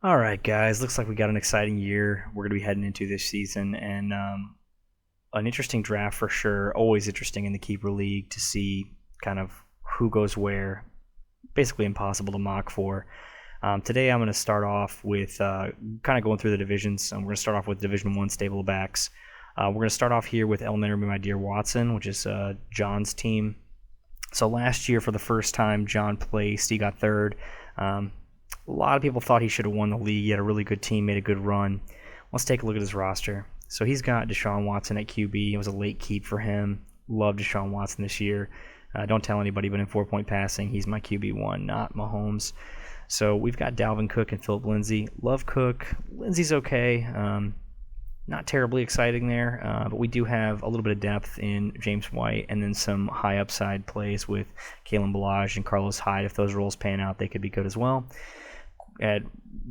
All right, guys. Looks like we got an exciting year we're going to be heading into this season, and an interesting draft for sure. Always interesting in the keeper league to see kind of who goes where. Basically impossible to mock for. Today, I'm going to start off with kind of going through the divisions. We're going to start off with Division One stable backs. We're going to start off here with Elementary My Dear Watson, which is John's team. So last year, for the first time, John placed. He got third. A lot of people thought he should have won the league. He had a really good team, made a good run. Let's take a look at his roster. So he's got Deshaun Watson at QB. It was a late keep for him. Love Deshaun Watson this year. Don't tell anybody, but in 4-point passing, he's my QB1, not Mahomes. So we've got Dalvin Cook and Philip Lindsay. Love Cook. Lindsay's okay. Not terribly exciting there, but we do have a little bit of depth in James White and then some high upside plays with Kalen Ballage and Carlos Hyde. If those roles pan out, they could be good as well. At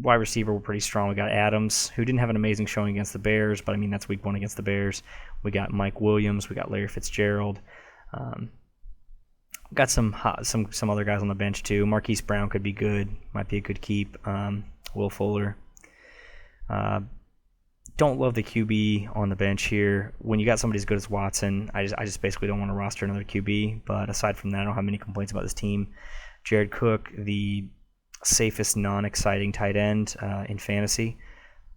wide receiver, we're pretty strong. We got Adams, who didn't have an amazing showing against the Bears, but I mean, that's week one against the Bears. We got Mike Williams. We got Larry Fitzgerald. Got some other guys on the bench too. Marquise Brown could be good. Might be a good keep. Will Fuller. Don't love the QB on the bench here. When you got somebody as good as Watson, I just basically don't want to roster another QB. But aside from that, I don't have many complaints about this team. Jared Cook, the safest non-exciting tight end in fantasy.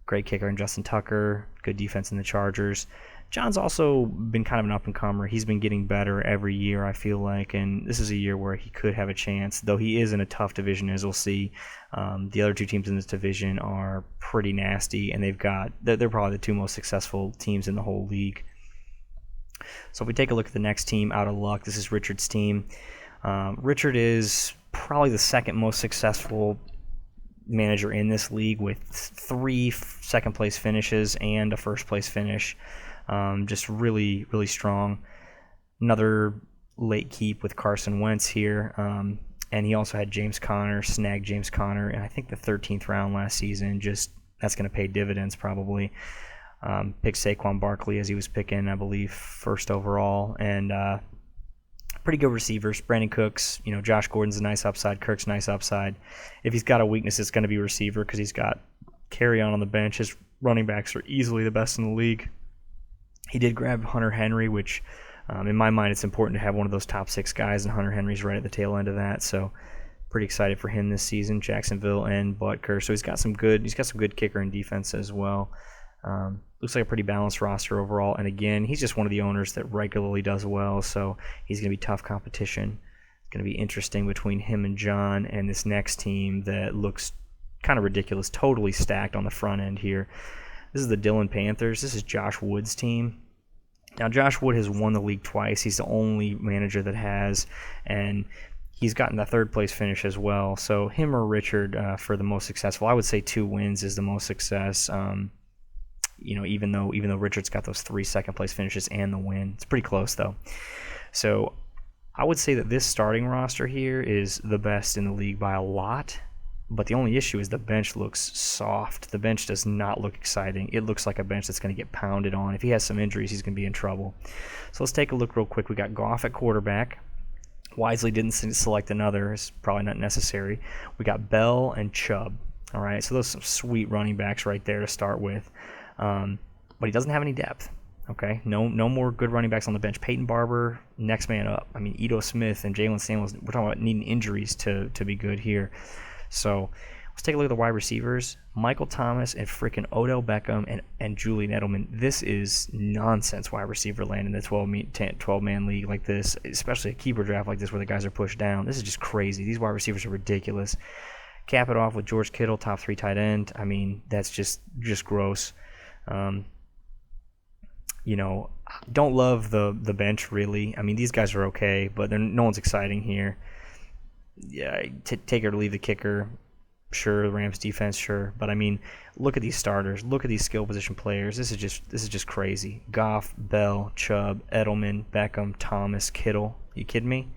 Great kicker in Justin Tucker. Good defense in the Chargers. John's also been kind of an up-and-comer. He's been getting better every year, I feel like, and this is a year where he could have a chance, though he is in a tough division, as we'll see. The other two teams in this division are pretty nasty, and they're probably the two most successful teams in the whole league. So if we take a look at the next team, out of luck, this is Richard's team. Richard is probably the second most successful manager in this league with 3 second-place finishes and a first-place finish. Just really, really strong. Another late keep with Carson Wentz here. And he also had snagged James Conner, and I think the 13th round last season. Just that's going to pay dividends probably. Picked Saquon Barkley as he was picking, I believe, first overall. And pretty good receivers. Brandon Cooks, Josh Gordon's a nice upside. Kirk's nice upside. If he's got a weakness, it's going to be receiver because he's got Carry on the bench. His running backs are easily the best in the league. He did grab Hunter Henry, which in my mind it's important to have one of those top 6 guys, and Hunter Henry's right at the tail end of that. So pretty excited for him this season. Jacksonville and Butker. So he's got some good kicker and defense as well. Looks like a pretty balanced roster overall. And again, he's just one of the owners that regularly does well, so he's going to be tough competition. It's going to be interesting between him and John and this next team that looks kind of ridiculous, totally stacked on the front end here. This is the Dillon Panthers. This is Josh Wood's team. Now, Josh Wood has won the league twice. He's the only manager that has, and he's gotten the third-place finish as well. So him or Richard for the most successful. I would say 2 wins is the most success. Even though Richard's got those 3 second-place finishes and the win. It's pretty close, though. So I would say that this starting roster here is the best in the league by a lot. But the only issue is the bench looks soft. The bench does not look exciting. It looks like a bench that's going to get pounded on. If he has some injuries, he's going to be in trouble. So let's take a look real quick. We got Goff at quarterback. Wisely didn't select another. It's probably not necessary. We got Bell and Chubb. All right, so those are some sweet running backs right there to start with. But he doesn't have any depth. Okay, no more good running backs on the bench. Peyton Barber, next man up. I mean, Ito Smith and Jalen Samuels, we're talking about needing injuries to be good here. So let's take a look at the wide receivers. Michael Thomas and freaking Odell Beckham and Julian Edelman. This is nonsense wide receiver land in the 12-man league like this, especially a keeper draft like this where the guys are pushed down. This is just crazy. These wide receivers are ridiculous. Cap it off with George Kittle, top 3 tight end. I mean, that's just gross. Don't love the bench really. I mean, these guys are okay, but no one's exciting here. Yeah, take or leave the kicker. Sure, the Rams defense, sure, but I mean, look at these starters. Look at these skill position players. This is just crazy. Goff, Bell, Chubb, Edelman, Beckham, Thomas, Kittle. You kidding me?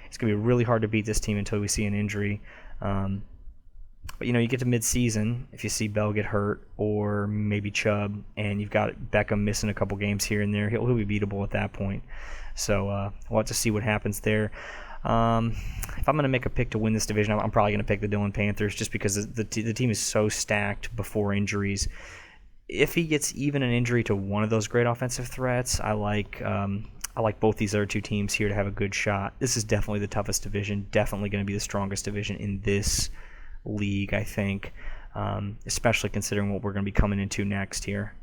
It's gonna be really hard to beat this team until we see an injury. But you get to mid-season, if you see Bell get hurt or maybe Chubb, and you've got Beckham missing a couple games here and there, he'll be beatable at that point. So we'll have to see what happens there. If I'm going to make a pick to win this division, I'm probably going to pick the Dillon Panthers just because the team is so stacked before injuries. If he gets even an injury to one of those great offensive threats, I like both these other two teams here to have a good shot. This is definitely the toughest division, definitely going to be the strongest division in this league, I think, especially considering what we're going to be coming into next here.